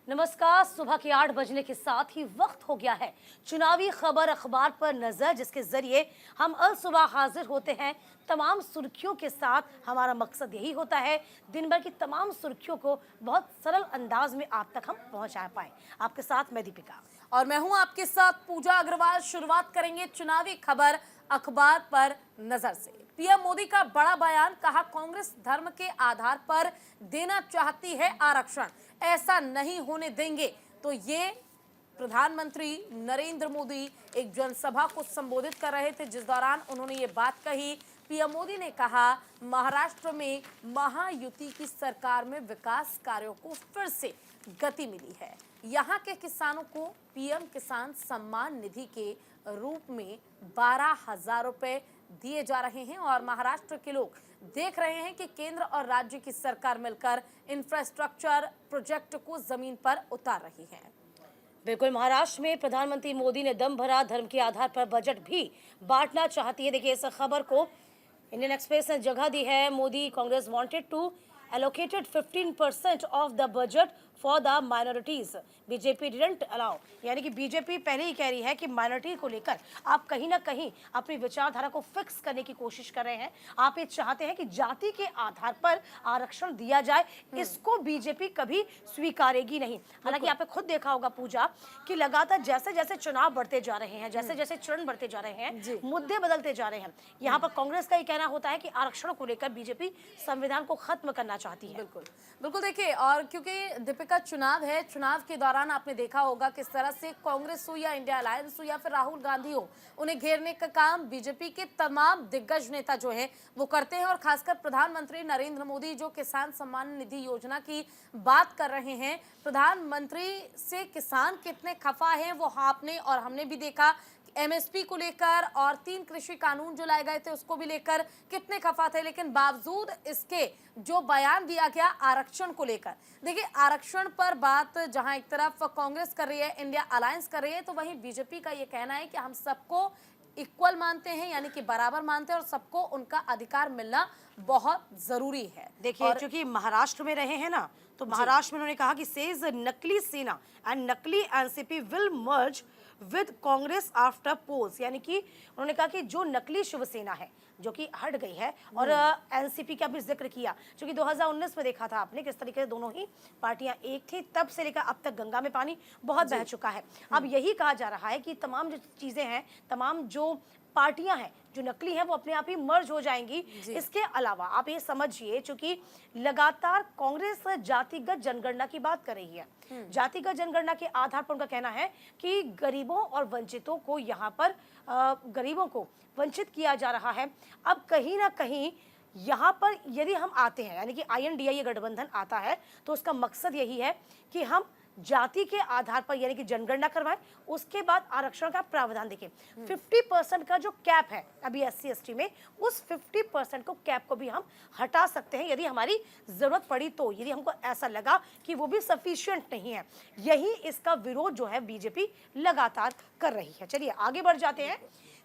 नमस्कार। सुबह के 8 बजने के साथ ही वक्त हो गया है चुनावी खबर अखबार पर नजर, जिसके जरिए हम अल सुबह हाजिर होते हैं तमाम सुर्खियों के साथ। हमारा मकसद यही होता है दिन भर की तमाम सुर्खियों को बहुत सरल अंदाज में आप तक हम पहुंचा पाए। आपके साथ मैं दीपिका और मैं हूं आपके साथ पूजा अग्रवाल। शुरुआत करेंगे चुनावी खबर अखबार पर नजर से। पीएम मोदी का बड़ा बयान, कहा कांग्रेस धर्म के आधार पर देना चाहती है आरक्षण, ऐसा नहीं होने देंगे। तो ये प्रधानमंत्री नरेंद्र मोदी एक जनसभा को संबोधित कर रहे थे, जिस दौरान उन्होंने ये बात कही। पीएम मोदी ने कहा महाराष्ट्र में महायुति की सरकार में विकास कार्यों को फिर से गति मिली है। यहाँ के किसानों को पीएम किसान सम्मान निधि के रूप में 12,000 रुपए दिए जा रहे हैं और महाराष्ट्र के लोग देख रहे हैं कि केंद्र और राज्य की सरकार मिलकर इंफ्रास्ट्रक्चर प्रोजेक्ट को जमीन पर उतार रही है। बिल्कुल, महाराष्ट्र में प्रधानमंत्री मोदी ने दम भरा, धर्म के आधार पर बजट भी बांटना चाहती है। देखिए, इस खबर को इंडियन एक्सप्रेस ने जगह दी है। Modi Congress wanted to allocated 15% of the budget for the minorities. BJP didn't allow, यानी कि बीजेपी पहले ही कह रही है कि माइनॉरिटी को लेकर आप कहीं ना कहीं अपनी विचारधारा को फिक्स करने की कोशिश कर रहे हैं। आप ये चाहते हैं कि जाति के आधार पर आरक्षण दिया जाए, इसको बीजेपी कभी स्वीकारेगी नहीं। हालांकि आपने खुद देखा होगा पूजा कि लगातार जैसे जैसे चुनाव बढ़ते जा रहे हैं, जैसे जैसे चरण बढ़ते जा रहे हैं, मुद्दे बदलते जा रहे हैं। यहाँ पर कांग्रेस का ये कहना होता है कि आरक्षण को लेकर बीजेपी संविधान को खत्म करना चाहती है। बिल्कुल बिल्कुल, देखिए, और क्योंकि दीपिका चुनाव है, चुनाव के दौरान आपने देखा होगा किस तरह से कांग्रेस हो या इंडिया अलायंस हो या फिर राहुल गांधी हो, उन्हें घेरने का काम बीजेपी के तमाम दिग्गज नेता जो हैं वो करते हैं। और खासकर प्रधानमंत्री नरेंद्र मोदी जो किसान सम्मान निधि योजना की बात कर रहे हैं, प्रधानमंत्री से किसान कितने खफा हैं वो आपने और हमने भी देखा। एमएसपी को लेकर और 3 कृषि कानून जो लाए गए थे उसको भी लेकर कितने खफा थे, लेकिन बावजूद इसके जो बयान दिया गया आरक्षण को लेकर, देखिए आरक्षण पर बात जहां एक तरफ कांग्रेस कर रही है, इंडिया अलायंस कर रही है, तो वहीं बीजेपी का ये कहना है कि हम सबको इक्वल मानते हैं, यानी कि बराबर मानते हैं और सबको उनका अधिकार मिलना बहुत जरूरी है। देखिए, क्योंकि महाराष्ट्र में रहे हैं ना, तो महाराष्ट्र में उन्होंने कहा कि सेज नकली सेना एंड नकली NCP will merge with Congress after polls, यानी कि उन्होंने कहा कि जो नकली शिवसेना है जो कि हट गई है और एनसीपी का भी जिक्र किया, क्योंकि 2019 में देखा था आपने किस तरीके से दोनों ही पार्टियां एक थी, तब से लेकर अब तक गंगा में पानी बहुत बह चुका है। अब यही कहा जा रहा है कि तमाम जो चीजें हैं, तमाम जो पार्टियां हैं जो नकली हैं वो अपने आप ही मर्ज हो जाएंगी। इसके अलावा आप ये समझिए, चूंकि लगातार कांग्रेस जातिगत जनगणना की बात कर रही है, जातिगत जनगणना के आधार पर उनका कहना है कि गरीबों और वंचितों को यहाँ पर गरीबों को वंचित किया जा रहा है। अब कहीं ना कहीं यहाँ पर यदि हम आते हैं, यानी कि INDA गठबंधन आता है, तो उसका मकसद यही है कि हम जाति के आधार पर यानी कि जनगणना करवाएं, उसके बाद आरक्षण का प्रावधान देखें। 50% का जो कैप है अभी SC ST में, उस 50% को कैप को भी हम हटा सकते हैं यदि हमारी जरूरत पड़ी तो, यदि हमको ऐसा लगा कि वो भी सफिशिएंट नहीं है। यही इसका विरोध जो है बीजेपी लगातार कर रही है। चलिए आगे बढ़ जाते हैं।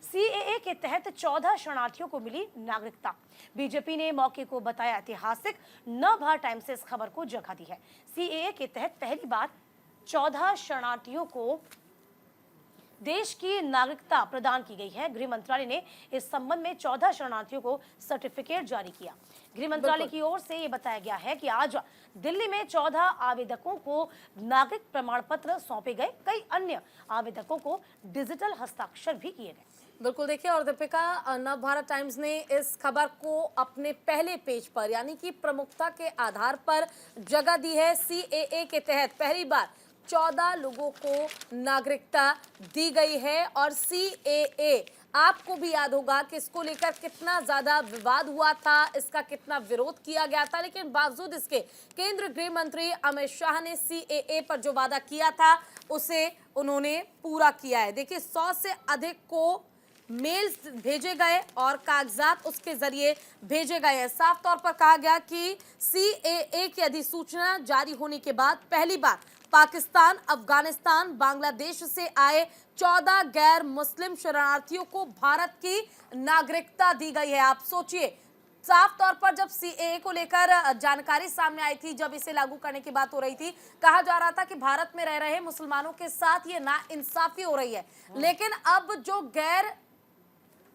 CAA के तहत 14 शरणार्थियों को मिली नागरिकता, बीजेपी ने मौके को बताया ऐतिहासिक। नवभारत टाइम्स से इस खबर को जगह दी है। CAA के तहत पहली बार 14 शरणार्थियों को देश की नागरिकता प्रदान की गई है। गृह मंत्रालय ने इस संबंध में 14 शरणार्थियों को सर्टिफिकेट जारी किया। गृह मंत्रालय की ओर से ये बताया गया है कि आज दिल्ली में 14 आवेदकों को नागरिक प्रमाण पत्र सौंपे गए। कई अन्य आवेदकों को डिजिटल हस्ताक्षर भी किए गए। बिल्कुल, देखिए, और दीपिका, नवभारत टाइम्स ने इस खबर को अपने पहले पेज पर यानी कि प्रमुखता के आधार पर जगह दी है। CAA के तहत पहली बार 14 लोगों को नागरिकता दी गई है। और CAA आपको भी याद होगा कि इसको लेकर कितना ज्यादा विवाद हुआ था, इसका कितना विरोध किया गया था, लेकिन बावजूद इसके केंद्रीय गृह मंत्री अमित शाह ने CAA पर जो वादा किया था उसे उन्होंने पूरा किया है। देखिए, 100 से अधिक को मेल्स भेजे गए और कागजात उसके जरिए भेजे गए हैं। साफ तौर पर कहा गया कि CAA की अधिसूचना जारी होने के बाद पहली बार पाकिस्तान, अफगानिस्तान, बांग्लादेश से आए 14 गैर मुस्लिम शरणार्थियों को भारत की नागरिकता दी गई है। आप सोचिए, साफ तौर पर जब सीएए को लेकर जानकारी सामने आई थी, जब इसे लागू करने की बात हो रही थी, कहा जा रहा था कि भारत में रह रहे मुसलमानों के साथ ये नाइंसाफी हो रही है। लेकिन अब जो गैर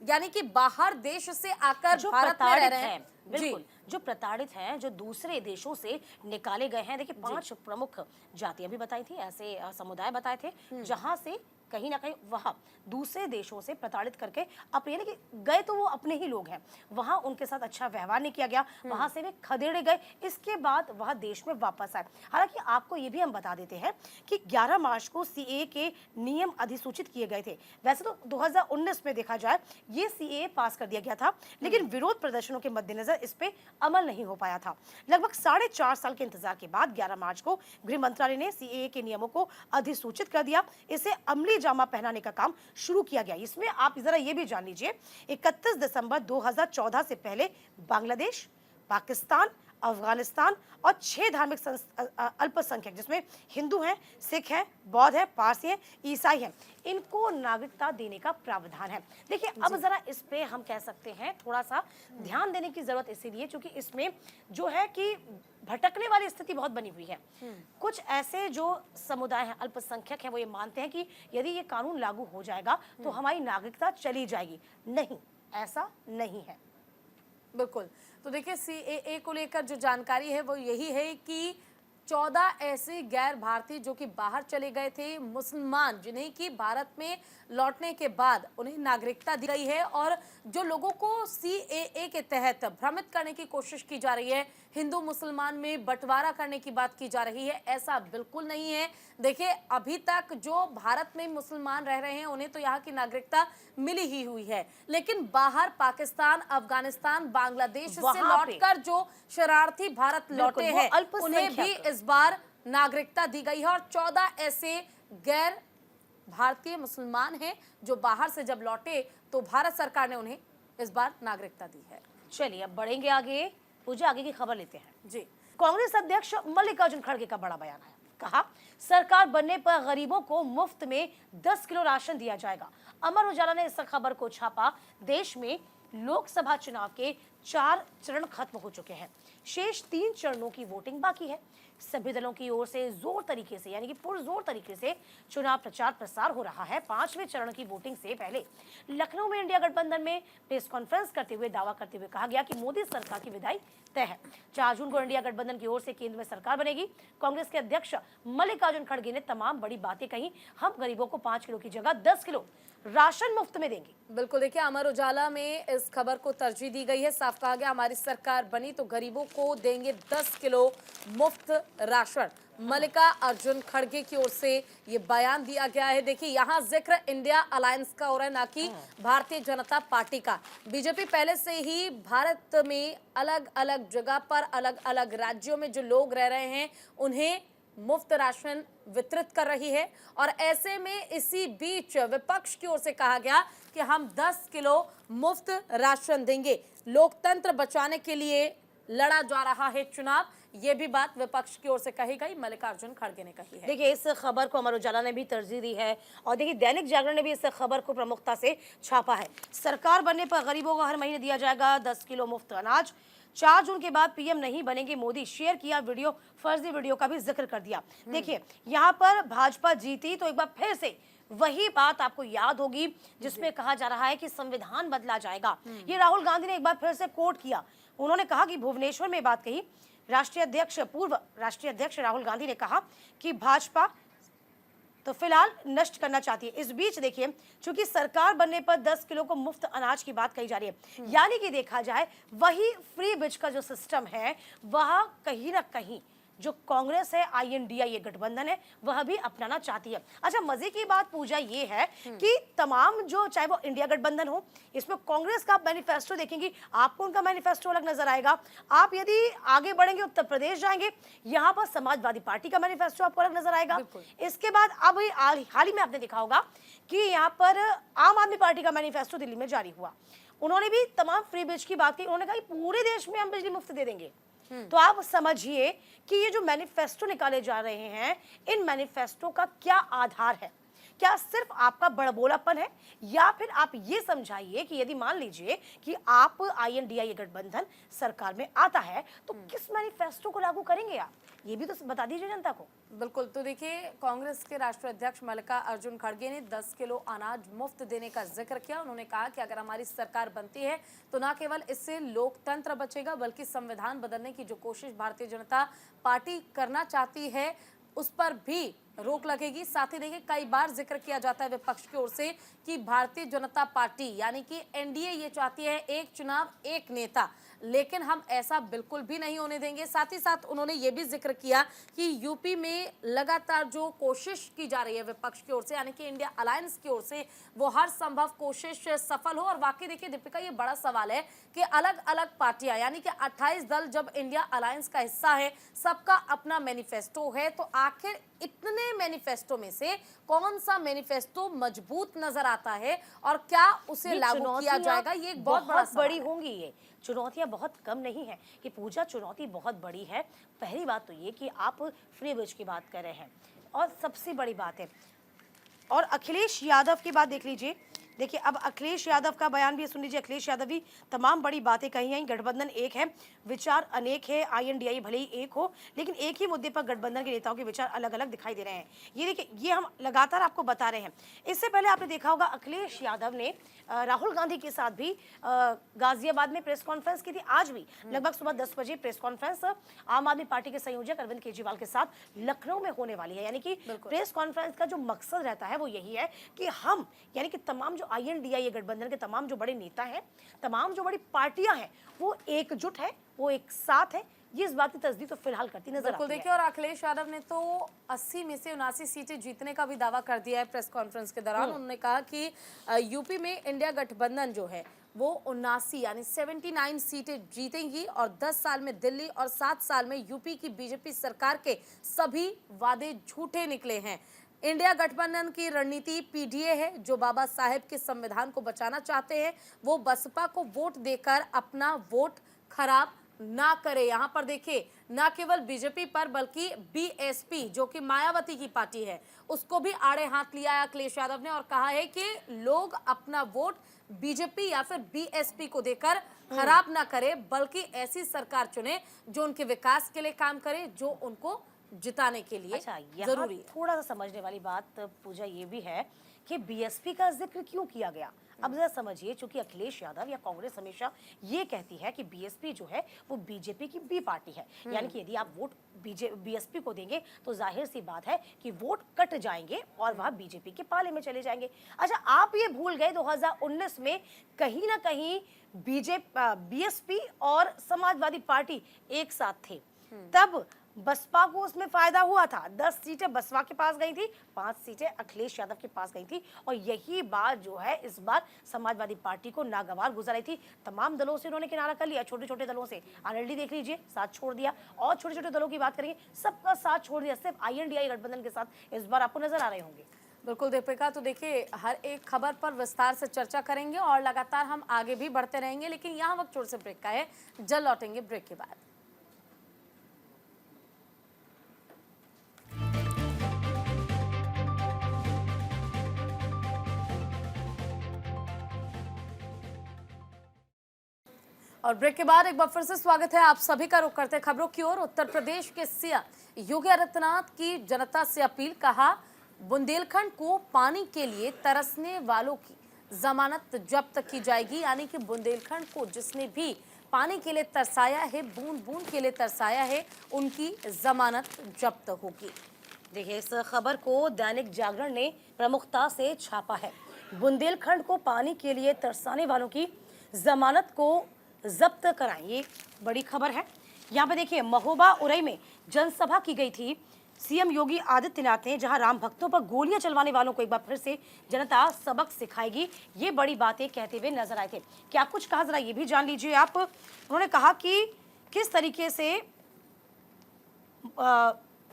यानी कि बाहर देश से आकर जो भारत में रह रहे हैं, बिल्कुल, जो प्रताड़ित हैं, जो दूसरे देशों से निकाले गए हैं। देखिए 5 प्रमुख जातियां भी बताई थी, ऐसे समुदाय बताए थे जहां से कहीं ना कहीं वह दूसरे देशों से प्रताड़ित करके अपने, यानी कि गए तो वो अपने ही लोग हैं, वहां उनके साथ अच्छा व्यवहार नहीं किया गया, वहां से वे खदेड़े गए, इसके बाद वह देश में वापस आए। हालांकि आपको ये भी हम बता देते हैं कि 11 मार्च को सीएए के नियम अधिसूचित किए गए थे। वैसे तो 2019 में देखा जाए ये सीएए पास कर दिया गया था, लेकिन विरोध प्रदर्शनों के मद्देनजर इस पे अमल नहीं हो पाया था। लगभग 4.5 साल के इंतजार के बाद 11 मार्च को गृह मंत्रालय ने सीएए के नियमों को अधिसूचित कर दिया। इसे अमली जामा पहनाने का काम शुरू किया गया। इसमें आप जरा ये भी जान लीजिए, 31 दिसंबर 2014 से पहले बांग्लादेश, पाकिस्तान, अफगानिस्तान और 6 धार्मिक अल्पसंख्यक, जिसमें हिंदू हैं, सिख हैं, बौद्ध हैं, पारसी हैं, ईसाई हैं, इनको नागरिकता देने का प्रावधान है। देखिए अब जरा इस पे हम कह सकते हैं थोड़ा सा ध्यान देने की जरूरत इसीलिए क्योंकि इसमें जो है कि भटकने वाली स्थिति बहुत बनी हुई है। कुछ ऐसे जो समुदाय हैं, अल्पसंख्यक हैं, वो ये मानते हैं कि यदि ये कानून लागू हो जाएगा तो हमारी नागरिकता चली जाएगी। नहीं, ऐसा नहीं है। बिल्कुल। तो देखिए सीएए को लेकर जो जानकारी है वो यही है कि 14 ऐसे गैर भारतीय जो कि बाहर चले गए थे, मुसलमान, जिन्हें कि भारत में लौटने के बाद उन्हें नागरिकता दी गई है, और जो लोगों को सीएए के तहत भ्रमित करने की कोशिश की जा रही है, हिंदू मुसलमान में बंटवारा करने की बात की जा रही है, ऐसा बिल्कुल नहीं है। देखिए अभी तक जो भारत में मुसलमान रह रहे हैं उन्हें तो यहाँ की नागरिकता मिली ही हुई है, लेकिन बाहर पाकिस्तान, अफगानिस्तान, बांग्लादेश से लौटकर जो शरारती भारत लौटे हैं उन्हें भी इस बार नागरिकता दी गई है, और 14 ऐसे गैर भारतीय मुसलमान हैं जो बाहर से जब लौटे तो भारत सरकार ने उन्हें इस बार नागरिकता दी है। चलिए अब बढ़ेंगे आगे, पूजा आगे की खबर लेते हैं जी। कांग्रेस अध्यक्ष मल्लिकार्जुन खड़गे का बड़ा बयान आया। कहा सरकार बनने पर गरीबों को मुफ्त में 10 किलो राशन दिया जाएगा। अमर उजाला ने इस खबर को छापा। देश में लोकसभा चुनाव के 4 चरण खत्म हो चुके हैं, शेष 3 चरणों की वोटिंग बाकी है। सभी दलों की ओर से जोर तरीके से, यानी कि पुरजोर तरीके से चुनाव प्रचार प्रसार हो रहा है। 5वें चरण की वोटिंग से पहले लखनऊ में इंडिया गठबंधन में प्रेस कॉन्फ्रेंस करते हुए दावा करते हुए कहा गया कि मोदी सरकार की विदाई तय है। 4 जून को इंडिया गठबंधन की ओर से केंद्र में सरकार बनेगी। कांग्रेस के अध्यक्ष मल्लिकार्जुन खड़गे ने तमाम बड़ी बातें कही। हम गरीबों को 5 किलो की जगह 10 किलो राशन मुफ्त में देंगे। बिल्कुल, देखिए अमर उजाला में इस खबर को तरजीह दी गई है। साफ कहा गया हमारी सरकार बनी तो गरीबों को देंगे 10 किलो मुफ्त राशन। मल्लिकार्जुन खड़गे की ओर से ये बयान दिया गया है। देखिए यहाँ जिक्र इंडिया अलायंस का हो रहा है, ना कि भारतीय जनता पार्टी का। बीजेपी पहले से ही भारत में अलग अलग जगह पर, अलग अलग राज्यों में जो लोग रह रहे हैं उन्हें मुफ्त राशन वितरित कर रही है, और ऐसे में इसी बीच विपक्ष की ओर से कहा गया कि हम 10 किलो मुफ्त राशन देंगे। लोकतंत्र बचाने के लिए लड़ा जा रहा है चुनाव, ये भी बात विपक्ष की ओर से कही गई, मल्लिकार्जुन खड़गे ने कही है। देखिए इस खबर को अमर उजाला ने भी तरजीह दी है, और देखिए दैनिक जागरण ने भी इस खबर को प्रमुखता से छापा है। सरकार बनने पर गरीबों को हर महीने दिया जाएगा 10 किलो मुफ्त अनाज। 4 जून के बाद पीएम नहीं बनेंगे मोदी, शेयर किया वीडियो, फर्जी वीडियो का भी जिक्र कर दिया। देखिए यहाँ पर भाजपा जीती तो एक बार फिर से वही बात आपको याद होगी जिसमें कहा जा रहा है कि संविधान बदला जाएगा। ये राहुल गांधी ने एक बार फिर से कोट किया। उन्होंने कहा कि भुवनेश्वर में बात कही। पूर्व राष्ट्रीय अध्यक्ष राहुल गांधी ने कहा कि भाजपा तो फिलहाल नष्ट करना चाहती है। इस बीच देखिए चूंकि सरकार बनने पर 10 किलो को मुफ्त अनाज की बात कही जा रही है, यानी कि देखा जाए वही फ्री बिज का जो सिस्टम है वह कहीं ना कहीं जो कांग्रेस है, INDIA गठबंधन है, वह भी अपनाना चाहती है। अच्छा मजे की बात पूजा ये है कि तमाम जो चाहे वो इंडिया गठबंधन हो, इसमें कांग्रेस का मैनिफेस्टो देखेंगे, आपको उनका मैनिफेस्टो अलग नजर आएगा। आप यदि आगे बढ़ेंगे उत्तर प्रदेश जाएंगे, यहाँ पर समाजवादी पार्टी का मैनिफेस्टो आपको अलग नजर आएगा। इसके बाद अब हाल ही में आपने देखा होगा कि यहाँ पर आम आदमी पार्टी का मैनिफेस्टो दिल्ली में जारी हुआ। उन्होंने भी तमाम फ्री बिज की बात की। उन्होंने कहा पूरे देश में हम बिजली मुफ्त दे देंगे। तो आप समझिए कि ये जो मैनिफेस्टो निकाले जा रहे हैं, इन मैनिफेस्टो का क्या आधार है, क्या सिर्फ आपका बड़बोलापन है, या फिर आप ये समझाइए कि यदि मान लीजिए कि आप INDA गठबंधन सरकार में आता है तो किस मैनिफेस्टो को लागू करेंगे आप, ये भी तो बता दीजिए जनता को। बिल्कुल, तो देखिए कांग्रेस के राष्ट्रीय अध्यक्ष मल्लिकार्जुन खड़गे ने 10 किलो अनाज मुफ्त देने का जिक्र किया। उन्होंने कहा कि अगर हमारी सरकार बनती है तो न केवल इससे लोकतंत्र बचेगा बल्कि संविधान बदलने की जो कोशिश भारतीय जनता पार्टी करना चाहती है उस पर भी रोक लगेगी। साथ ही देखिए कई बार जिक्र किया जाता है विपक्ष की ओर से कि भारतीय जनता पार्टी यानी कि NDA ये चाहती है एक चुनाव एक नेता, लेकिन हम ऐसा बिल्कुल भी नहीं होने देंगे। साथ ही साथ उन्होंने ये भी जिक्र किया कि यूपी में लगातार जो कोशिश की जा रही है विपक्ष की ओर से यानी कि इंडिया अलायंस की ओर से, वो हर संभव कोशिश सफल हो। और वाकई देखिए दीपिका, ये बड़ा सवाल है कि अलग अलग पार्टियां यानी कि 28 दल जब इंडिया अलायंस का हिस्सा है, सबका अपना मैनिफेस्टो है, तो आखिर इतने मैनिफेस्टो में से कौन सा मैनिफेस्टो मजबूत नजर आता है और क्या उसे लागू किया जाएगा, ये एक बहुत बड़ा बड़ी होंगी। ये चुनौतियां बहुत कम नहीं है कि पूजा चुनौती बहुत बड़ी है। पहली बात तो ये कि आप फ्री ब्रिज की बात कर रहे हैं, और सबसे बड़ी बात है, और अखिलेश यादव की बात देख लीजिए। देखिए अब अखिलेश यादव का बयान भी सुन लीजिए। अखिलेश यादव भी तमाम बड़ी बातें कही हैं। गठबंधन एक है, विचार अनेक है। INDA भले ही एक हो, लेकिन एक ही मुद्दे पर गठबंधन के नेताओं के विचार अलग अलग दिखाई दे रहे हैं। ये देखिए, ये हम लगातार आपको बता रहे हैं। इससे पहले आपने देखा होगा अखिलेश यादव ने राहुल गांधी के साथ भी गाजियाबाद में प्रेस कॉन्फ्रेंस की थी। आज भी लगभग सुबह 10 बजे प्रेस कॉन्फ्रेंस आम आदमी पार्टी के संयोजक अरविंद केजरीवाल के साथ लखनऊ में होने वाली है। यानी कि प्रेस कॉन्फ्रेंस का जो मकसद रहता है वो यही है कि हम यानी कि तमाम जो INDA गठबंधन के तमाम जो बड़े नेता हैं, तमाम जो बड़ी पार्टियां हैं, वो एकजुट है, वो एक साथ है। ये इस बात की तस्दीक तो फिलहाल करती नजर आती है। देखिए, और अखिलेश यादव ने तो 80 में से 79 सीटें जीतने का भी दावा कर दिया है प्रेस कॉन्फ्रेंस के दौरान। उन्होंने कहा कि यूपी में इंडिया गठबंधन जो है वो 79 यानी 79 सीटें जीतेंगी और 10 साल में दिल्ली और 7 साल में यूपी की बीजेपी सरकार के सभी वादे झूठे निकले हैं। इंडिया गठबंधन की रणनीति PDA है, जो बाबा साहेब के संविधान को बचाना चाहते हैं। वो बसपा को वोट देकर अपना वोट खराब ना करे। यहाँ पर देखिए ना केवल बीजेपी पर बल्कि BSP जो कि मायावती की पार्टी है, उसको भी आड़े हाथ लिया है अखिलेश यादव ने और कहा है कि लोग अपना वोट बीजेपी या फिर BSP को देकर खराब ना करे, बल्कि ऐसी सरकार चुने जो उनके विकास के लिए काम करे, जो उनको जिताने के लिए जरूरी है। थोड़ा सा समझने वाली बात पूजा ये भी है कि BSP का जिक्र क्यों किया गया। अब जरा समझिए, चूंकि अखिलेश यादव या कांग्रेस हमेशा ये कहती है कि BSP जो है वो बीजेपी की B पार्टी है, यानी कि यदि आप वोट BSP को देंगे तो जाहिर सी बात है कि वोट कट जाएंगे और वह बीजेपी के पाले में चले जाएंगे। अच्छा, आप ये भूल गए 2019 में कहीं ना कहीं BSP और समाजवादी पार्टी एक साथ थे, तब बसपा को उसमें फायदा हुआ था। 10 सीटें बसपा के पास गई थी, 5 सीटें अखिलेश यादव के पास गई थी, और यही बात जो है इस बार समाजवादी पार्टी को नागवार गुजर रही थी। तमाम दलों से उन्होंने किनारा कर लिया, छोटे छोटे दलों से RLD देख लीजिए, साथ छोड़ दिया, और छोटे छोटे दलों की बात करेंगे, सबका साथ छोड़ दिया, सिर्फ INDA गठबंधन के साथ इस बार आपको नजर आ रहे होंगे। बिल्कुल दीपिका, तो देखिए हर एक खबर पर विस्तार से चर्चा करेंगे और लगातार हम आगे भी बढ़ते रहेंगे, लेकिन यहाँ वक्त छोटे से ब्रेक का है, जल्द लौटेंगे ब्रेक के बाद। और ब्रेक के बाद एक बार फिर से स्वागत है आप सभी का। रुख करते खबरों की ओर। उत्तर प्रदेश के CM योगी आदित्यनाथ की जनता से अपील, कहा बुंदेलखंड को पानी के लिए तरसने वालों की जमानत जब्त की जाएगी, यानी कि बुंदेलखंड को जिसने भी पानी के लिए तरसाया है, बूंद बूंद के लिए तरसाया है, उनकी जमानत जब्त होगी। देखिए, इस खबर को दैनिक जागरण ने प्रमुखता से छापा है। बुंदेलखंड को पानी के लिए तरसाने वालों की जमानत को जब्त कराएं, ये बड़ी खबर है। यहाँ पे देखिए, महोबा उरई में जनसभा की गई थी। CM योगी आदित्यनाथ ने जहां राम भक्तों पर गोलियां चलवाने वालों को एक बार फिर से जनता सबक सिखाएगी, ये बड़ी बातें कहते हुए नजर आए थे। क्या कुछ कहा, जरा ये भी जान लीजिए आप। उन्होंने कहा कि किस तरीके से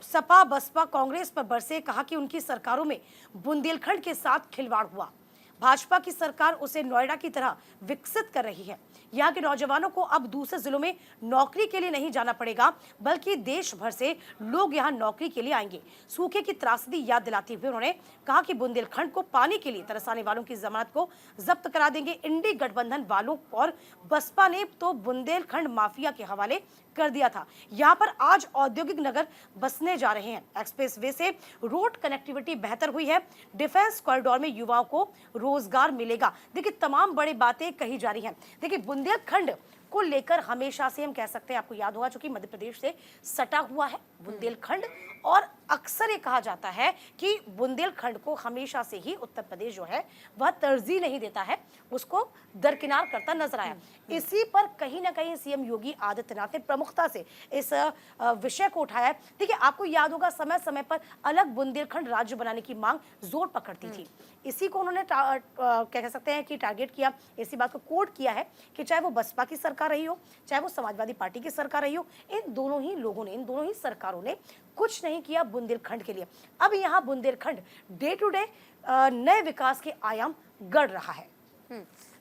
सपा बसपा कांग्रेस पर बरसे, कहा कि उनकी सरकारों में बुंदेलखंड के साथ खिलवाड़ हुआ। भाजपा की सरकार उसे नोएडा की तरह विकसित कर रही है। यहाँ के नौजवानों को अब दूसरे जिलों में नौकरी के लिए नहीं जाना पड़ेगा, बल्कि देश भर से लोग यहाँ नौकरी के लिए आएंगे। सूखे की त्रासदी याद दिलाते हुए उन्होंने कहा कि बुंदेलखंड को पानी के लिए तरसाने वालों की जमानत को जब्त करा देंगे। इंडी गठबंधन वालों और बसपा ने तो बुंदेलखंड माफिया के हवाले कर दिया था। यहाँ पर आज औद्योगिक नगर बसने जा रहे हैं। एक्सप्रेस वे से रोड कनेक्टिविटी बेहतर हुई है। डिफेंस कॉरिडोर में युवाओं को रोजगार मिलेगा। देखिए, तमाम बड़ी बातें कही जा रही हैं। देखिए, बुंदेलखंड को लेकर हमेशा से हम कह सकते हैं, आपको याद होगा, चूंकि मध्य प्रदेश से सटा हुआ है बुंदेलखंड, और अक्सर ये कहा जाता है कि बुंदेलखंड को हमेशा से ही उत्तर प्रदेश जो है वह तरजीह नहीं देता है, उसको दरकिनार करता नजर आया। इसी पर कहीं ना कहीं सीएम योगी आदित्यनाथ ने प्रमुखता से इस विषय को उठाया है। देखिए, आपको याद होगा, समय समय पर अलग बुंदेलखंड राज्य बनाने की मांग जोर पकड़ती थी। इसी को उन्होंने कह सकते हैं कि टारगेट किया, इसी बात को कोट किया है कि चाहे वो बसपा की सरकार रही हो, चाहे वो समाजवादी पार्टी की सरकार रही हो, इन दोनों ही लोगों ने, इन दोनों ही सरकारों ने कुछ नहीं किया बुंदेलखंड के लिए। अब यहाँ बुंदेलखंड डे टू डे नए विकास के आयाम गढ़ रहा है।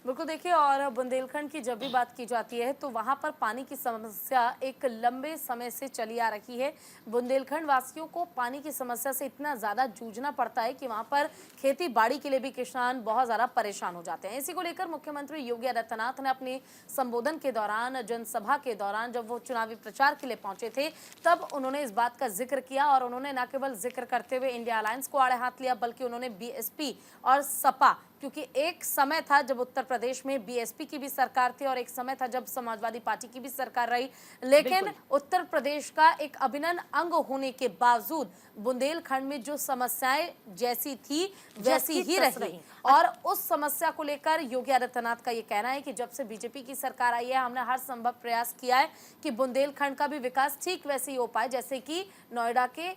बिल्कुल, देखिए, और बुंदेलखंड की जब भी बात की जाती है तो वहां पर पानी की समस्या एक लंबे समय से चली आ रही है। बुंदेलखंड वासियों को पानी की समस्या से इतना ज़्यादा जूझना पड़ता है कि वहां पर खेती बाड़ी के लिए भी किसान बहुत ज़्यादा परेशान हो जाते हैं। इसी को लेकर मुख्यमंत्री योगी आदित्यनाथ ने अपने संबोधन के दौरान, जनसभा के दौरान, जब वो चुनावी प्रचार के लिए पहुंचे थे, तब उन्होंने इस बात का जिक्र किया। और उन्होंने न केवल जिक्र करते हुए इंडिया अलायंस को आड़े हाथ लिया, बल्कि उन्होंने बीएसपी और सपा, क्योंकि एक समय था जब उत्तर प्रदेश में बीएसपी की भी सरकार थी और एक समय था जब समाजवादी पार्टी की भी सरकार रही, लेकिन उत्तर प्रदेश का एक अभिन्न अंग होने के बावजूद बुंदेलखंड में जो समस्याएं जैसी थी वैसी ही रही। और उस समस्या को लेकर योगी आदित्यनाथ का ये कहना है कि जब से बीजेपी की सरकार आई है, हमने हर संभव प्रयास किया है कि बुंदेलखंड का भी विकास ठीक वैसे ही हो पाए जैसे कि नोएडा के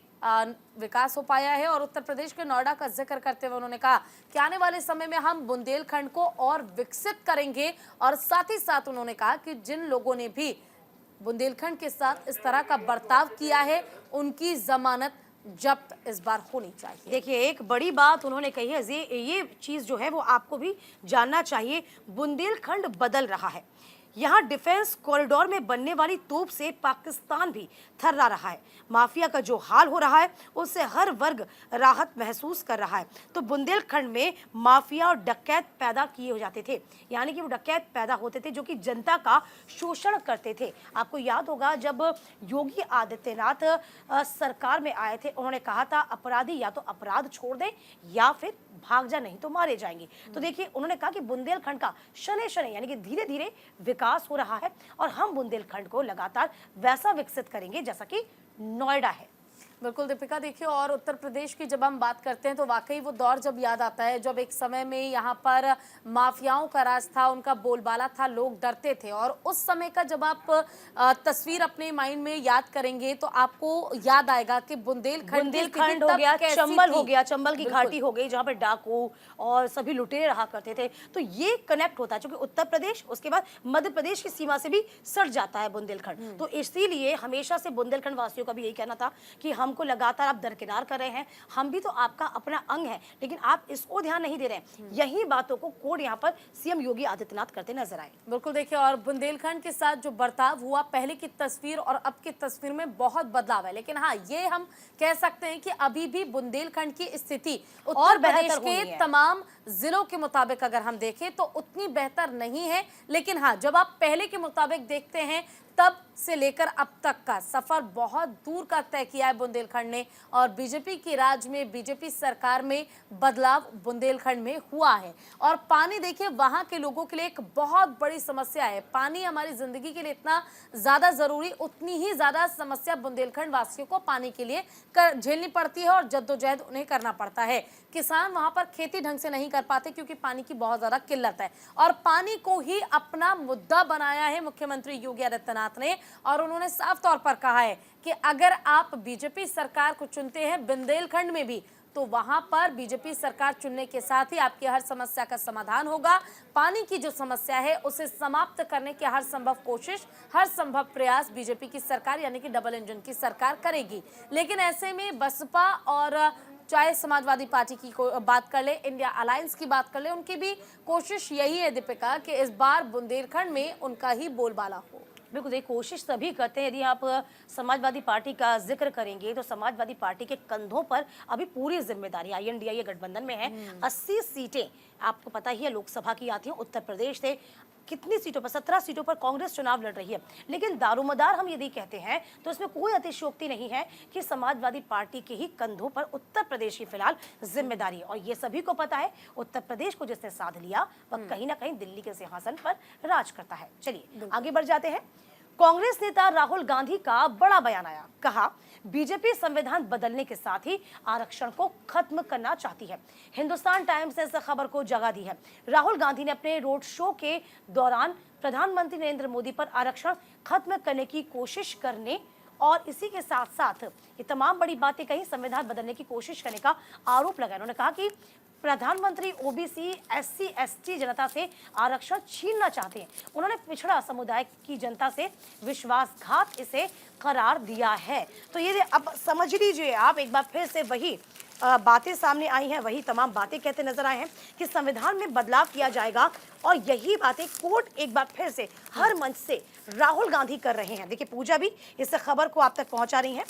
विकास हो पाया है। और उत्तर प्रदेश के नोएडा का जिक्र करते हुए उन्होंने कहा कि आने वाले समय में हम बुंदेलखंड को और विकसित करेंगे। और साथ ही साथ उन्होंने कहा कि जिन लोगों ने भी बुंदेलखंड के साथ इस तरह का बर्ताव किया है, उनकी जमानत जब्त इस बार होनी चाहिए। देखिए, एक बड़ी बात उन्होंने कही है, ये चीज जो है वो आपको भी जानना चाहिए। बुंदेलखंड बदल रहा है। यहाँ डिफेंस कॉरिडोर में बनने वाली तोप से पाकिस्तान भी थर्रा रहा है। माफिया का जो हाल हो रहा है उससे हर वर्ग राहत महसूस कर रहा है। तो बुंदेलखंड में माफिया और डकैत पैदा किए हो जाते थे, यानी कि वो डकैत पैदा होते थे जो कि जनता का शोषण करते थे। आपको याद होगा, जब योगी आदित्यनाथ सरकार में आए थे, उन्होंने कहा था अपराधी या तो अपराध छोड़ दें या फिर भाग जा, नहीं तो मारे जाएंगे। तो देखिए, उन्होंने कहा कि बुंदेलखंड का शनै शनै यानी कि धीरे धीरे विकास हो रहा है और हम बुंदेलखंड को लगातार वैसा विकसित करेंगे जैसा कि नोएडा है। बिल्कुल दीपिका, देखिए, और उत्तर प्रदेश की जब हम बात करते हैं तो वाकई वो दौर जब याद आता है जब एक समय में यहाँ पर माफियाओं का राज था, उनका बोलबाला था, लोग डरते थे। और उस समय का जब आप तस्वीर अपने माइंड में याद करेंगे तो आपको याद आएगा कि बुंदेलखंड हो गया, चंबल हो गया, चंबल की घाटी हो गई जहाँ पर डाकू और सभी लुटेरे रहा करते थे। तो ये कनेक्ट होता है, क्योंकि उत्तर प्रदेश उसके बाद मध्य प्रदेश की सीमा से भी सट जाता है बुंदेलखंड। तो इसीलिए हमेशा से बुंदेलखंड वासियों का भी यही कहना था कि हमको लगातार आप दरकिनार कर रहे हैं, हम भी तो आपका अपना अंग है, लेकिन आप इसको ध्यान नहीं दे रहे हैं। यही बातों को कोड यहाँ पर सीएम योगी आदित्यनाथ करते नजर आए। बिल्कुल, देखिए, और बुंदेलखंड के साथ जो बर्ताव हुआ, पहले की तस्वीर और अब की तस्वीर में बहुत बदलाव है। लेकिन हाँ, ये हम कह सकते हैं कि अभी भी बुंदेलखंड की स्थिति उत्तर प्रदेश के तमाम जिलों के मुताबिक अगर हम देखें तो उतनी बेहतर नहीं है। लेकिन हाँ, जब आप पहले के मुताबिक देखते हैं तब से लेकर अब तक का सफर बहुत दूर का तय किया है बुंदेलखंड ने। और बीजेपी की राज में, बीजेपी सरकार में बदलाव बुंदेलखंड में हुआ है। और पानी देखिए, वहां के लोगों के लिए एक बहुत बड़ी समस्या है। पानी हमारी जिंदगी के लिए इतना ज्यादा जरूरी, उतनी ही ज्यादा समस्या बुंदेलखंड वासियों को पानी के लिए झेलनी पड़ती है और जद्दोजहद उन्हें करना पड़ता है। किसान वहां पर खेती ढंग से नहीं कर पाते क्योंकि पानी की बहुत ज्यादा किल्लत है। और पानी को ही अपना मुद्दा बनाया है मुख्यमंत्री योगी आदित्यनाथ ने। और उन्होंने साफ तौर पर कहा है कि अगर आप बीजेपी सरकार को चुनते हैं बुंदेलखंड में भी, तो वहां पर बीजेपी सरकार चुनने के साथ ही आपकी हर समस्या का समाधान होगा। पानी की जो समस्या है उसे समाप्त करने की हर संभव कोशिश, हर संभव प्रयास बीजेपी की सरकार यानी कि डबल इंजन की सरकार करेगी। लेकिन ऐसे में बसपा और चाहे समाजवादी पार्टी की बात कर ले, इंडिया अलायंस की बात कर ले, उनकी भी कोशिश यही है दीपिका कि इस बार बुंदेलखंड में उनका ही बोलबाला हो। बिल्कुल, देखिए कोशिश तभी करते हैं। यदि आप समाजवादी पार्टी का जिक्र करेंगे तो समाजवादी पार्टी के कंधों पर अभी पूरी जिम्मेदारी INDIA गठबंधन में है। 80 सीटें आपको पता ही है लोकसभा की आती हैं। उत्तर प्रदेश से कितनी सीटों पर, 17 सीटों पर कांग्रेस चुनाव लड़ रही है। लेकिन दारोमदार हम यदि कहते हैं तो इसमें कोई अतिशयोक्ति नहीं है कि समाजवादी पार्टी के ही कंधों पर उत्तर प्रदेश की फिलहाल जिम्मेदारी है। और ये सभी को पता है, उत्तर प्रदेश को जिसने साध लिया वह कहीं ना कहीं दिल्ली के सिंहासन पर राज करता है। चलिए आगे बढ़ जाते हैं। कांग्रेस नेता राहुल गांधी का बड़ा बयान आया। कहा, बीजेपी संविधान बदलने के साथ ही आरक्षण को खत्म करना चाहती है। हिंदुस्तान टाइम्स ने इस खबर को जगह दी है। राहुल गांधी ने अपने रोड शो के दौरान प्रधानमंत्री नरेंद्र मोदी पर आरक्षण खत्म करने की कोशिश करने और इसी के साथ साथ ये तमाम बड़ी बातें कही, संविधान बदलने की कोशिश करने का आरोप लगाया। उन्होंने कहा कि प्रधानमंत्री OBC SC ST जनता से आरक्षण छीनना चाहते हैं। उन्होंने पिछड़ा समुदाय की जनता से विश्वासघात इसे करार दिया है। तो ये अब समझ लीजिए आप, एक बार फिर से वही बातें सामने आई हैं, वही तमाम बातें कहते नजर आए हैं कि संविधान में बदलाव किया जाएगा। और यही बातें कोर्ट एक बार फिर से हर मंच से राहुल गांधी कर रहे हैं। देखिए पूजा भी इस खबर को आप तक पहुंचा रही है।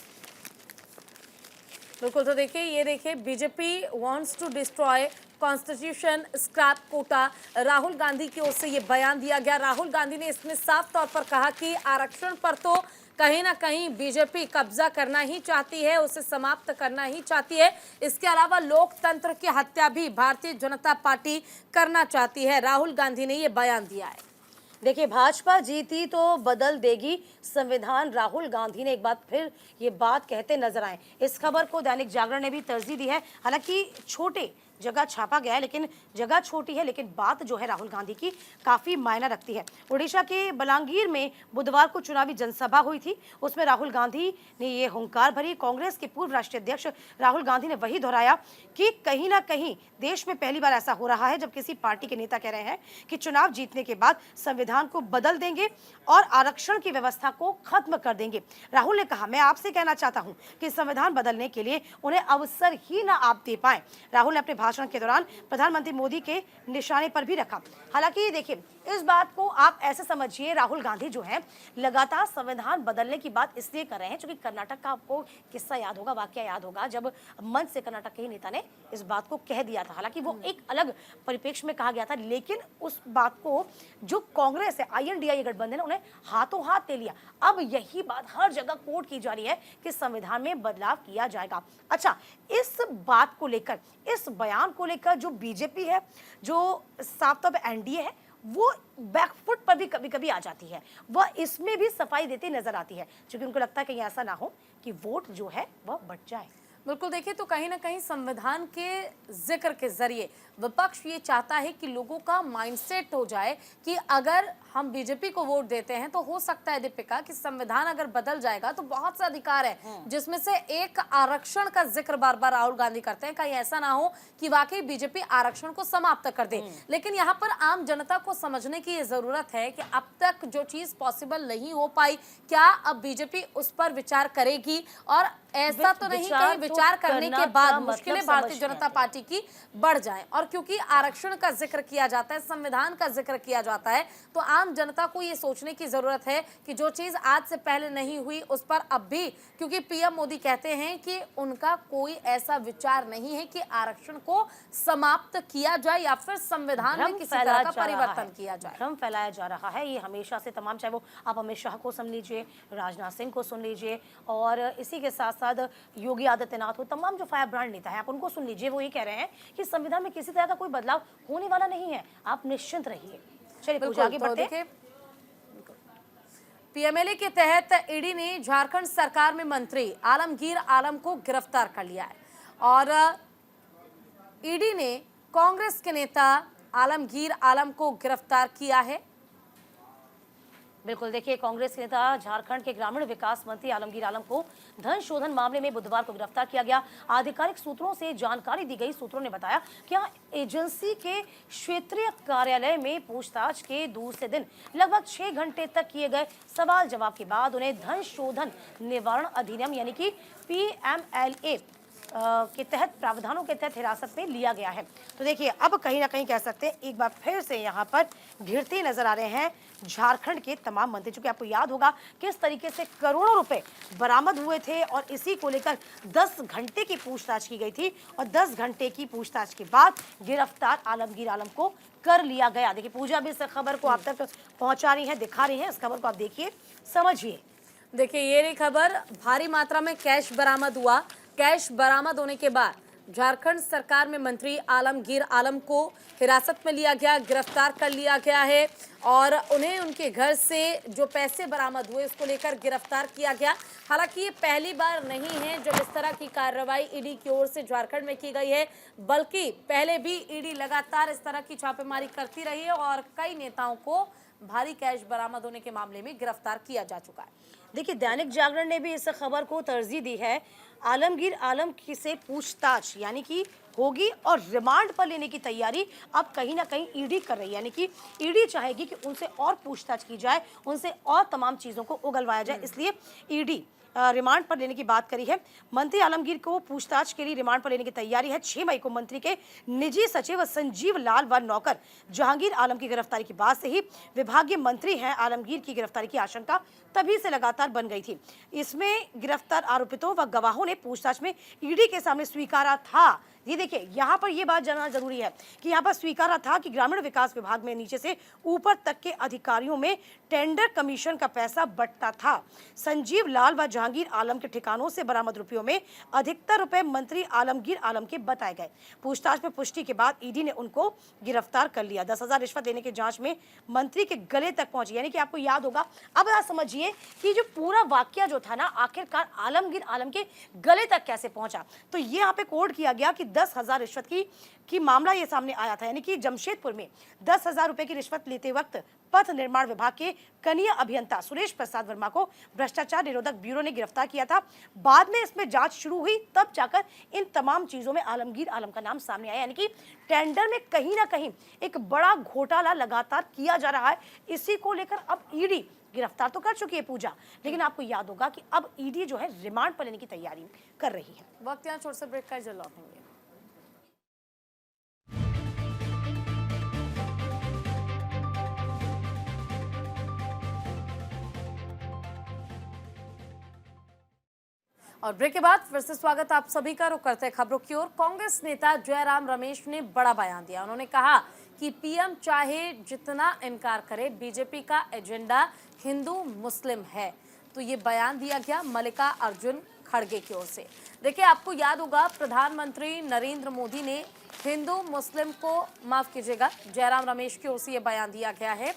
बिल्कुल, तो देखिए ये देखिए, BJP wants to destroy constitution, scrap quota. Rahul Gandhi की ओर से ये बयान दिया गया। राहुल गांधी ने इसमें साफ तौर पर कहा कि आरक्षण पर तो कहीं ना कहीं बीजेपी कब्जा करना ही चाहती है, उसे समाप्त करना ही चाहती है। इसके अलावा लोकतंत्र की हत्या भी भारतीय जनता पार्टी करना चाहती है। राहुल गांधी ने ये बयान दिया है। देखिए भाजपा जीती तो बदल देगी संविधान, राहुल गांधी ने एक बार फिर ये बात कहते नजर आए। इस खबर को दैनिक जागरण ने भी तरजीह दी है। हालांकि छोटे जगह छापा गया है, लेकिन जगह छोटी है, लेकिन बात जो है राहुल गांधी की काफी मायना रखती है। उड़ीसा के बलांगीर में बुधवार को चुनावी जनसभा हुई थी। उसमें राहुल गांधी ने ये हुंकार भरी। कांग्रेस के पूर्व राष्ट्रीय अध्यक्ष राहुल गांधी ने वही दोहराया कि कहीं ना कहीं देश में पहली बार ऐसा हो रहा है जब किसी पार्टी के नेता कह रहे हैं कि चुनाव जीतने के बाद संविधान को बदल देंगे और आरक्षण की व्यवस्था को खत्म कर देंगे। राहुल ने कहा, मैं आपसे कहना चाहता हूं कि संविधान बदलने के लिए उन्हें अवसर ही ना आप दे पाए। राहुल ने अपने भाषण के दौरान प्रधानमंत्री मोदी के निशाने पर भी रखा। हालांकि देखिए इस बात को आप ऐसे समझिए, राहुल गांधी जो है लगातार संविधान बदलने की बात इसलिए कर रहे हैं क्योंकि कर्नाटक का आपको किस्सा याद होगा, वाकया याद होगा, जब मंच से कर्नाटक के ही नेता ने इस बात को कह दिया था। हालांकि वो एक अलग परिप्रेक्ष्य में कहा गया था, लेकिन उस बात को जो कांग्रेस है, INDIA गठबंधन है, उन्हें हाथों हाथ ले लिया। अब यही बात हर जगह कोर्ट की जा रही है कि संविधान में बदलाव किया जाएगा। अच्छा, इस बात को लेकर, इस बयान को लेकर जो बीजेपी है, जो साफ तौर पर NDA है, वो बैकफुट पर भी कभी कभी आ जाती है। वह इसमें भी सफाई देती नजर आती है क्योंकि उनको लगता है कि ऐसा ना हो कि वोट जो है वह बढ़ जाए। बिल्कुल, देखिए तो कहीं ना कहीं संविधान के जिक्र के जरिए विपक्ष ये चाहता है कि लोगों का माइंडसेट हो जाए कि अगर हम बीजेपी को वोट देते हैं तो हो सकता है दीपिका कि संविधान अगर बदल जाएगा तो बहुत से अधिकार है, जिसमें से एक आरक्षण का जिक्र बार बार राहुल गांधी करते हैं। कहीं ऐसा ना हो कि वाकई बीजेपी आरक्षण को समाप्त कर दे। लेकिन यहाँ पर आम जनता को समझने की ये जरूरत है कि अब तक जो चीज पॉसिबल नहीं हो पाई, क्या अब बीजेपी उस पर विचार करेगी? और ऐसा तो नहीं कहीं विचार करने के बाद मुश्किलें भारतीय जनता पार्टी की बढ़ जाएं। और क्योंकि आरक्षण का जिक्र किया जाता है, संविधान का जिक्र किया जाता है, तो आम जनता को ये सोचने की जरूरत है कि जो चीज आज से पहले नहीं हुई उस पर अब भी, क्योंकि PM मोदी कहते हैं कि उनका कोई ऐसा विचार नहीं है कि आरक्षण को समाप्त किया जाए या फिर संविधान में किसी तरह का परिवर्तन किया जाए। भ्रम फैलाया जा रहा है। ये हमेशा से तमाम, चाहे वो आप अमित शाह को सुन लीजिए, राजनाथ सिंह को सुन लीजिए, और इसी के साथ साथ योगी आदित्यनाथ हो, तमाम जो फायर ब्रांड नेता है आप उनको सुन लीजिए, वो ये कह रहे हैं कि संविधान में किसी तरह का कोई बदलाव होने वाला नहीं है, आप निश्चिंत रहिए। चलिए पूजा आगे बढ़ते हैं। PMLA के तहत ईडी ने झारखंड सरकार में मंत्री आलमगीर आलम को गिरफ्तार कर लिया है और ईडी ने कांग्रेस के नेता आलमगीर आलम को गिरफ्तार किया है। बिल्कुल, देखिए कांग्रेस के नेता झारखंड के ग्रामीण विकास मंत्री आलमगीर आलम को धन शोधन मामले में बुधवार को गिरफ्तार किया गया। आधिकारिक सूत्रों से जानकारी दी गई। सूत्रों ने बताया कि एजेंसी के क्षेत्रीय कार्यालय में पूछताछ के दूसरे दिन लगभग 6 घंटे तक किए गए सवाल जवाब के बाद उन्हें धन शोधन निवारण अधिनियम यानी कि PMLA के तहत, प्रावधानों के तहत हिरासत में लिया गया है। तो देखिए अब कहीं ना कहीं कह सकते हैं एक बार फिर से यहाँ पर घिरते नजर आ रहे हैं झारखंड के तमाम मंत्री। चूंकि आपको याद होगा किस तरीके से करोड़ों रुपए बरामद हुए थे और इसी को लेकर 10 घंटे की पूछताछ की गई थी और 10 घंटे की पूछताछ के बाद गिरफ्तार आलमगीर आलम को कर लिया गया। देखिए पूजा भी इस खबर को आप तक पहुंचा रही है, दिखा रही है। इस खबर को आप देखिए, समझिए। देखिए ये रही खबर, भारी मात्रा में कैश बरामद हुआ। कैश बरामद होने के बाद झारखंड सरकार में मंत्री आलमगीर आलम को हिरासत में लिया गया, गिरफ्तार कर लिया गया है और उन्हें उनके घर से जो पैसे बरामद हुए उसको लेकर गिरफ्तार किया गया। हालांकि ये पहली बार नहीं है जब इस तरह की कार्रवाई ईडी की ओर से झारखंड में की गई है, बल्कि पहले भी ईडी लगातार इस तरह की छापेमारी करती रही है और कई नेताओं को भारी कैश बरामद होने के मामले में गिरफ्तार किया जा चुका है। देखिए दैनिक जागरण ने भी इस खबर को तरजीह दी है। आलमगीर आलम की से पूछताछ यानी कि होगी और रिमांड पर लेने की तैयारी अब कहीं ना कहीं ईडी कर रही है। यानी कि ईडी चाहेगी कि उनसे और पूछताछ की जाए, उनसे और तमाम चीजों को उगलवाया जाए, इसलिए ईडी रिमांड पर लेने की बात करी है। मंत्री आलमगीर को पूछताछ के लिए रिमांड पर लेने की तैयारी है। 6 मई को मंत्री के निजी सचिव संजीव लाल व नौकर जहांगीर आलम की गिरफ्तारी के बाद से ही विभागीय मंत्री हैं आलमगीर की गिरफ्तारी की आशंका तभी से लगातार बन गई थी। इसमें गिरफ्तार आरोपितों व गवाहों ने पूछताछ में ईडी के सामने स्वीकारा था। ये देखिए यहाँ पर ये बात जानना जरूरी है कि यहाँ पर स्वीकारा था कि ग्रामीण विकास विभाग में नीचे से ऊपर तक के अधिकारियों में टेंडर कमीशन का पैसा बंटता था। संजीव लाल व जहांगीर आलम के ठिकानों से बरामद रुपयों में अधिकतर रुपए मंत्री आलमगीर आलम के बताए गए। पूछताछ में पुष्टि के बाद ईडी ने उनको गिरफ्तार कर लिया। 10,000 रिश्वत देने की जांच में मंत्री के गले तक पहुंची। यानी कि आपको याद होगा, अब आप समझिए कि जो पूरा वाकया जो था ना, आखिरकार आलमगीर आलम के गले तक कैसे पहुंचा। तो ये यहाँ पे कोड किया गया कि 10,000 रिश्वत की मामला ये सामने आया था। यानी कि जमशेदपुर में 10,000 रुपए की रिश्वत लेते वक्त पथ निर्माण विभाग के कनीय अभियंता सुरेश प्रसाद वर्मा को भ्रष्टाचार निरोधक ब्यूरो ने गिरफ्तार किया था। बाद में इसमें जांच शुरू हुई, तब जाकर इन तमाम चीजों में आलमगीर आलम का नाम सामने आया। यानी कि टेंडर में कहीं ना कहीं एक बड़ा घोटाला लगातार किया जा रहा है। इसी को लेकर अब ईडी गिरफ्तार तो कर चुकी है पूजा, लेकिन आपको याद होगा कि अब ईडी जो है रिमांड पर लेने की तैयारी कर रही है। वक्त यहाँ छोटे से ब्रेक का, जल्द लौटेंगे। और ब्रेक के बाद फिर से स्वागत आप सभी का। रुक करते हैं खबरों की ओर। कांग्रेस नेता जयराम रमेश ने बड़ा बयान दिया। उन्होंने कहा कि पीएम चाहे जितना इनकार करे, बीजेपी का एजेंडा हिंदू मुस्लिम है। तो ये बयान दिया गया मल्लिका अर्जुन खड़गे की ओर से। देखिए आपको याद होगा प्रधानमंत्री नरेंद्र मोदी ने हिंदू मुस्लिम को, माफ कीजिएगा, जयराम रमेश की ओर से ये बयान दिया गया है।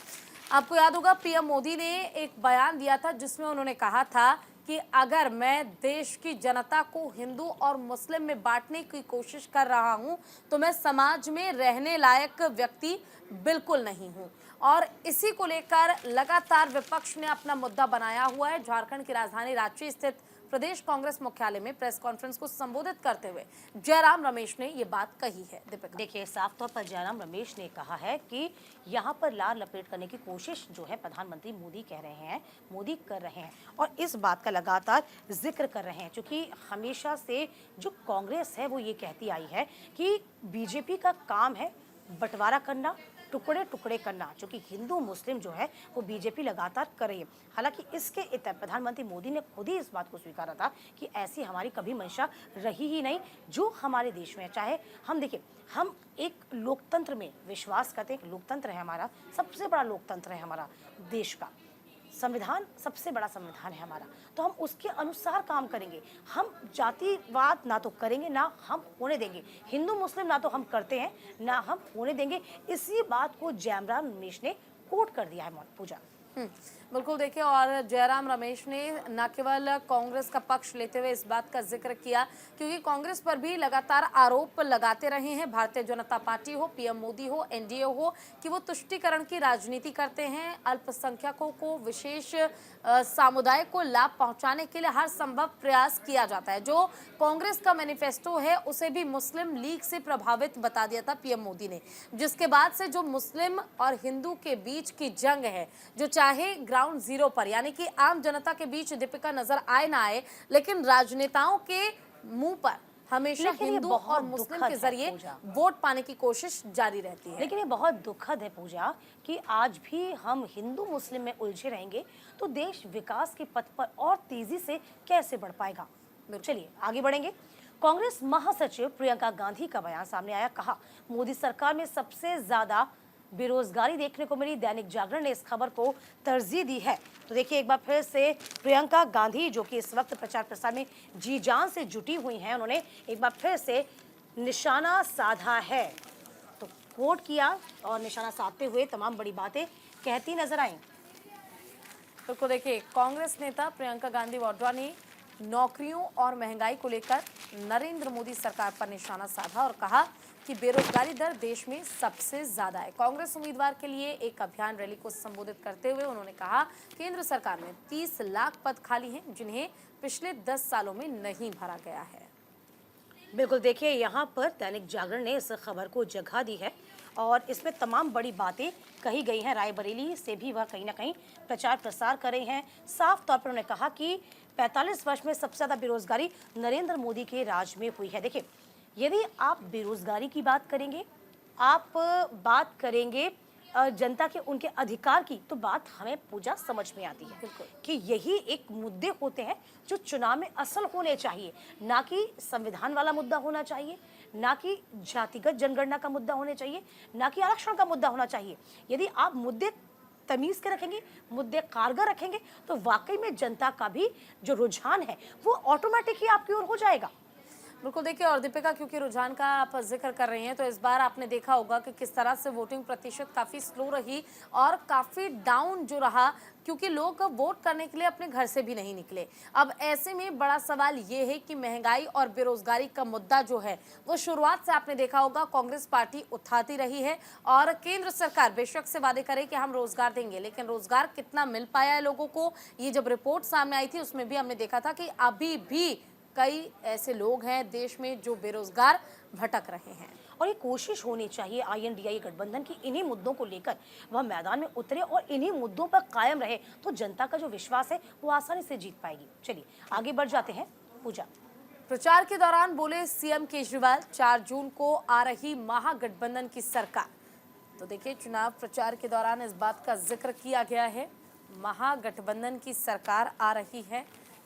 आपको याद होगा पीएम मोदी ने एक बयान दिया था जिसमें उन्होंने कहा था कि अगर मैं देश की जनता को हिंदू और मुस्लिम में बांटने की कोशिश कर रहा हूं तो मैं समाज में रहने लायक व्यक्ति बिल्कुल नहीं हूं। और इसी को लेकर लगातार विपक्ष ने अपना मुद्दा बनाया हुआ है। झारखंड की राजधानी रांची स्थित प्रदेश कांग्रेस मुख्यालय में प्रेस कॉन्फ्रेंस को संबोधित करते हुए जयराम रमेश ने ये बात कही है। दीपिका, देखिए साफ तौर पर जयराम रमेश ने कहा है कि यहाँ पर लार लपेट करने की कोशिश जो है प्रधानमंत्री मोदी कह रहे हैं, मोदी कर रहे हैं और इस बात का लगातार जिक्र कर रहे हैं। क्योंकि हमेशा से जो कांग्रेस है वो ये कहती आई है कि बीजेपी का काम है बंटवारा करना, टुकड़े टुकड़े करना, जो कि हिंदू मुस्लिम जो है वो बीजेपी लगातार कर रही है। हालांकि इसके इतर प्रधानमंत्री मोदी ने खुद ही इस बात को स्वीकारा था कि ऐसी हमारी कभी मंशा रही ही नहीं जो हमारे देश में है। चाहे हम देखिए, हम एक लोकतंत्र में विश्वास करते हैं, लोकतंत्र है हमारा, सबसे बड़ा लोकतंत्र है हमारा देश का, संविधान सबसे बड़ा संविधान है हमारा, तो हम उसके अनुसार काम करेंगे। हम जातिवाद ना तो करेंगे ना हम होने देंगे, हिंदू मुस्लिम ना तो हम करते हैं ना हम होने देंगे। इसी बात को जयराम रमेश ने कोट कर दिया है पूजा। बिल्कुल देखिए, और जयराम रमेश ने न केवल कांग्रेस का पक्ष लेते हुए इस बात का जिक्र किया, क्योंकि कांग्रेस पर भी लगातार आरोप लगाते रहे हैं भारतीय जनता पार्टी हो, पीएम मोदी हो, एनडीए हो, कि वो तुष्टीकरण की राजनीति करते हैं। अल्पसंख्यकों को, विशेष समुदाय को लाभ पहुंचाने के लिए हर संभव प्रयास किया जाता है। जो कांग्रेस का मैनिफेस्टो है उसे भी मुस्लिम लीग से प्रभावित बता दिया था पीएम मोदी ने, जिसके बाद से जो मुस्लिम और हिंदू के बीच की जंग है, जो चाहे ग्राउंड जीरो पर यानी कि आम जनता के बीच दीपिका नजर आए ना आए, लेकिन राजनेताओं के मुंह पर हमेशा लेकिन ये हिंदू बहुत और मुस्लिम दुखद के है, जरिए पूजा। वोट पाने की कोशिश जारी रहती है। लेकिन ये बहुत दुखद है पूजा कि आज भी हम हिंदू मुस्लिम में उलझे रहेंगे तो देश विकास के पथ पर और तेजी से कैसे बढ़ पाएगा। चलिए आगे बढ़ेंगे। कांग्रेस महासचिव प्रियंका गांधी का बयान सामने आया। कहा, मोदी सरकार में सबसे ज्यादा बेरोजगारी देखने को मिली। दैनिक जागरण ने इस खबर को तरजीह दी है। तो देखिए एक बार फिर से प्रियंका गांधी जो कि इस वक्त प्रचार प्रसार में जी जान से जुटी हुई हैं, उन्होंने एक बार फिर से निशाना साधा है। तो कोट किया और निशाना साधते हुए तमाम बड़ी बातें कहती नजर आई। तो देखिए, कांग्रेस नेता प्रियंका गांधी वाड्रा ने नौकरियों और महंगाई को लेकर नरेंद्र मोदी सरकार पर निशाना साधा और कहा कि बेरोजगारी दर देश में सबसे ज्यादा है। कांग्रेस उम्मीदवार के लिए एक अभियान रैली को संबोधित करते हुए उन्होंने कहा, केंद्र सरकार में 30 लाख पद खाली हैं जिन्हें पिछले 10 सालों में नहीं भरा गया है। बिल्कुल, देखिए यहाँ पर दैनिक जागरण ने इस खबर को जगह दी है और इसमें तमाम बड़ी बातें कही गई हैं। रायबरेली से भी वह कहीं ना कहीं प्रचार प्रसार कर रहे हैं। साफ तौर पर उन्होंने कहा कि 45 वर्ष में सबसे ज़्यादा बेरोजगारी नरेंद्र मोदी के राज में हुई है। देखिए, यदि आप बेरोजगारी की बात करेंगे, आप बात करेंगे जनता के उनके अधिकार की, तो बात हमें पूजा समझ में आती है कि यही एक मुद्दे होते हैं जो चुनाव में असल होने चाहिए, ना कि संविधान वाला मुद्दा होना चाहिए, ना कि जातिगत जनगणना का मुद्दा होना चाहिए, ना कि आरक्षण का मुद्दा होना चाहिए। यदि आप मुद्दे तमीज के रखेंगे, मुद्दे कारगर रखेंगे, तो वाकई में जनता का भी जो रुझान है वो ऑटोमेटिक ही आपकी ओर हो जाएगा। बिल्कुल, देखिए, और दीपिका, क्योंकि रुझान का आप जिक्र कर रही हैं, तो इस बार आपने देखा होगा कि किस तरह से वोटिंग प्रतिशत काफ़ी स्लो रही और काफ़ी डाउन जो रहा, क्योंकि लोग वोट करने के लिए अपने घर से भी नहीं निकले। अब ऐसे में बड़ा सवाल ये है कि महंगाई और बेरोजगारी का मुद्दा जो है वो शुरुआत से आपने देखा होगा कांग्रेस पार्टी उठाती रही है और केंद्र सरकार बेशक से वादे करे कि हम रोजगार देंगे, लेकिन रोजगार कितना मिल पाया है लोगों को, ये जब रिपोर्ट सामने आई थी उसमें भी हमने देखा था कि अभी भी कई ऐसे लोग हैं देश में जो बेरोजगार भटक रहे हैं। और ये कोशिश होनी चाहिए INDI गठबंधन की इन्हीं मुद्दों को लेकर वह मैदान में उतरे और इन्हीं मुद्दों पर कायम रहे, तो जनता का जो विश्वास है वो आसानी से जीत पाएगी। चलिए आगे बढ़ जाते हैं। पूजा, प्रचार के दौरान बोले सीएम केजरीवाल, 4 जून को आ रही महागठबंधन की सरकार। तो देखिए, चुनाव प्रचार के दौरान इस बात का जिक्र किया गया है, महागठबंधन की सरकार आ रही है,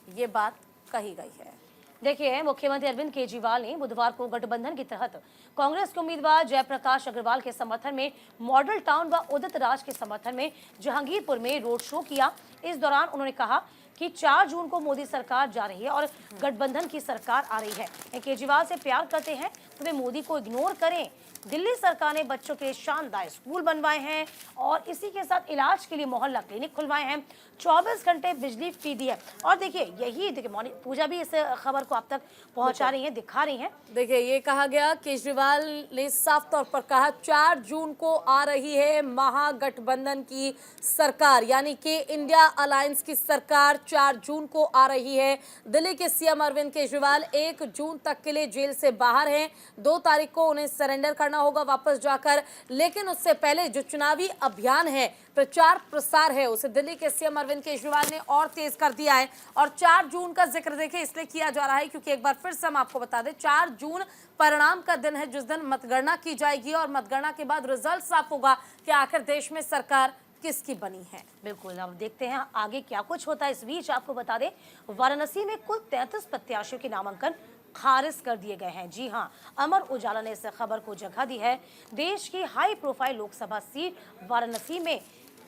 ये बात कही गई है। देखिए, मुख्यमंत्री अरविंद केजरीवाल ने बुधवार को गठबंधन के तहत कांग्रेस के उम्मीदवार जयप्रकाश अग्रवाल के समर्थन में मॉडल टाउन व उदित राज के समर्थन में जहांगीरपुर में रोड शो किया। इस दौरान उन्होंने कहा कि 4 जून को मोदी सरकार जा रही है और गठबंधन की सरकार आ रही है। केजरीवाल से प्यार करते हैं तो वे मोदी को इग्नोर करें। दिल्ली सरकार ने बच्चों के लिए शानदार स्कूल बनवाए हैं और इसी के साथ इलाज के लिए मोहल्ला क्लिनिक खुलवाए हैं। 24 घंटे बिजली फ्री दी है। और देखिए, यही देखिए पूजा भी इस खबर को आप तक पहुंचा रही है, दिखा रही हैं। देखिए, ये कहा गया, केजरीवाल ने साफ तौर पर कहा 4 जून को आ रही है महागठबंधन की सरकार, यानी कि इंडिया अलायंस की सरकार 4 जून को आ रही है। दिल्ली के सीएम अरविंद केजरीवाल 1 जून तक के लिए जेल से बाहर हैं। 2 तारीख को उन्हें सरेंडर करना होगा वापस जाकर, लेकिन उससे पहले जो चुनावी अभियान है, प्रचार प्रसार है, उसे दिल्ली के सीएम अरविंद केजरीवाल ने और तेज कर दिया है। और 4 जून का जिक्र देखिए इसलिए किया जा रहा है क्योंकि एक बार फिर से हम आपको बता दें, 4 जून परिणाम का दिन है, जिस दिन मतगणना की जाएगी और मतगणना के बाद रिजल्ट साफ होगा कि आखिर देश में सरकार किसकी बनी है। बिल्कुल, अब देखते हैं आगे क्या कुछ होता है। इस बीच आपको बता दें, वाराणसी में कुल 33 प्रत्याशियों के नामांकन खारिज कर दिए गए हैं। जी हां, अमर उजाला ने इस खबर को जगह दी है। देश की high profile Lok Sabha seat Varanasi में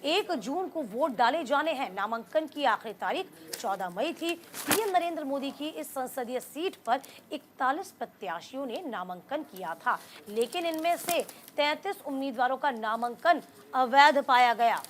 1 जून को वोट डाले जाने हैं। नामांकन की आखिरी तारीख 14 मई थी। पीएम नरेंद्र मोदी की इस संसदीय सीट पर 41 प्रत्याशियों ने नामांकन किया था, लेकिन इनमें से 33 उम्मीदवारों का नामांकन अवैध पाया गया।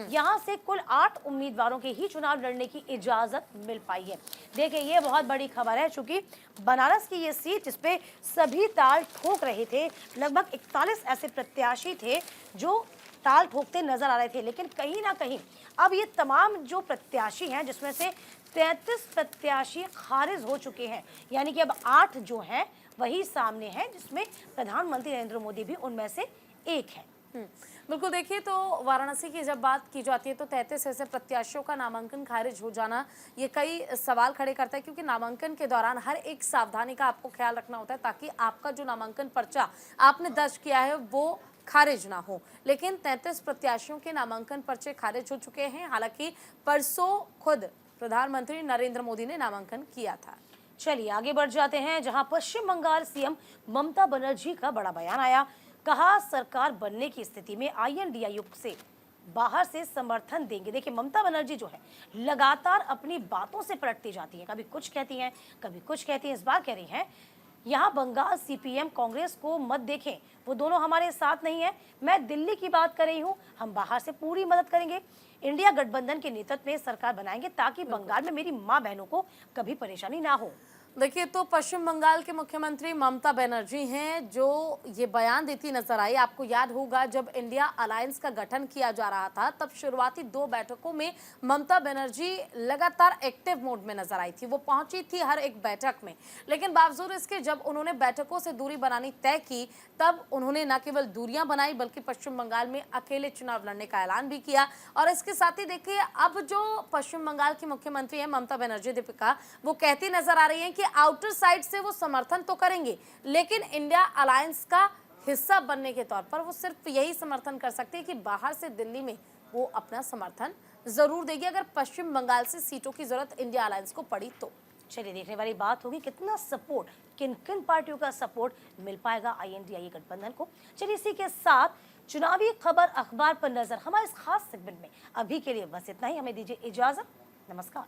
यहाँ से कुल 8 उम्मीदवारों के ही चुनाव लड़ने की इजाजत मिल पाई है। देखिए, ये बहुत बड़ी खबर है, चूंकि बनारस की ये सीट जिस पे सभी ताल ठोक रहे थे, लगभग 41 ऐसे प्रत्याशी थे जो ताल ठोकते नजर आ रहे थे, लेकिन कहीं ना कहीं अब ये तमाम जो प्रत्याशी हैं, जिसमें से 33 प्रत्याशी खारिज हो चुके हैं, यानी कि अब 8 जो हैं वही सामने हैं, जिसमें प्रधानमंत्री नरेंद्र मोदी भी उनमें से एक है। बिल्कुल। देखिए, तो वाराणसी की जब बात की जाती है तो 33 ऐसे प्रत्याशियों का नामांकन खारिज हो जाना ये कई सवाल खड़े करता है, क्योंकि नामांकन के दौरान हर एक सावधानी का आपको ख्याल रखना होता है ताकि आपका जो नामांकन पर्चा आपने दर्ज किया है वो खारिज ना हो। लेकिन 33 प्रत्याशियों के नामांकन पर्चे खारिज हो चुके हैं। हालांकि परसों खुद प्रधानमंत्री नरेंद्र मोदी ने नामांकन किया था। चलिए आगे बढ़ जाते हैं, जहां पश्चिम बंगाल सीएम ममता बनर्जी का बड़ा बयान आया। कहा सरकार बनने की स्थिति में INDIU से बाहर से समर्थन देंगे। देखिए ममता बनर्जी जो है लगातार अपनी बातों से पलटती जाती हैं, कभी कुछ कहती हैं कभी कुछ कहती हैं। इस बार कह रही हैं यहाँ बंगाल CPM कांग्रेस को मत देखें, वो दोनों हमारे साथ नहीं है। मैं दिल्ली की बात कर रही हूँ, हम बाहर से पूरी मदद करेंगे। इंडिया गठबंधन के नेतृत्व में सरकार बनाएंगे ताकि बंगाल में मेरी माँ बहनों को कभी परेशानी ना हो। देखिए, तो पश्चिम बंगाल के मुख्यमंत्री ममता बनर्जी हैं जो ये बयान देती नजर आई। आपको याद होगा जब इंडिया अलायंस का गठन किया जा रहा था तब शुरुआती 2 बैठकों में ममता बनर्जी लगातार एक्टिव मोड में नजर आई थी। वो पहुंची थी हर एक बैठक में, लेकिन बावजूद इसके जब उन्होंने बैठकों से दूरी बनानी तय की तब उन्होंने न केवल दूरियां बनाई बल्कि पश्चिम बंगाल में अकेले चुनाव लड़ने का ऐलान भी किया। और इसके साथ ही देखिए, अब जो पश्चिम बंगाल की मुख्यमंत्री है ममता बनर्जी दीपिका, वो कहती नजर आ रही है कि आउटर साइड से वो समर्थन तो करेंगे लेकिन इंडिया अलायंस का हिस्सा बनने के तौर पर वो सिर्फ यही समर्थन कर सकते हैं कि बाहर से दिल्ली में वो अपना समर्थन जरूर देगी अगर पश्चिम बंगाल से सीटों की जरूरत इंडिया अलायंस को पड़ी तो। चलिए देखने वाली बात होगी कितना सपोर्ट, किन किन पार्टियों का सपोर्ट मिल पाएगा INDIU गठबंधन को। चलिए इसी के साथ चुनावी खबर अखबार पर नजर हमारे इस खास सेगमेंट में अभी के लिए बस इतना ही। हमें दीजिए इजाजत। नमस्कार।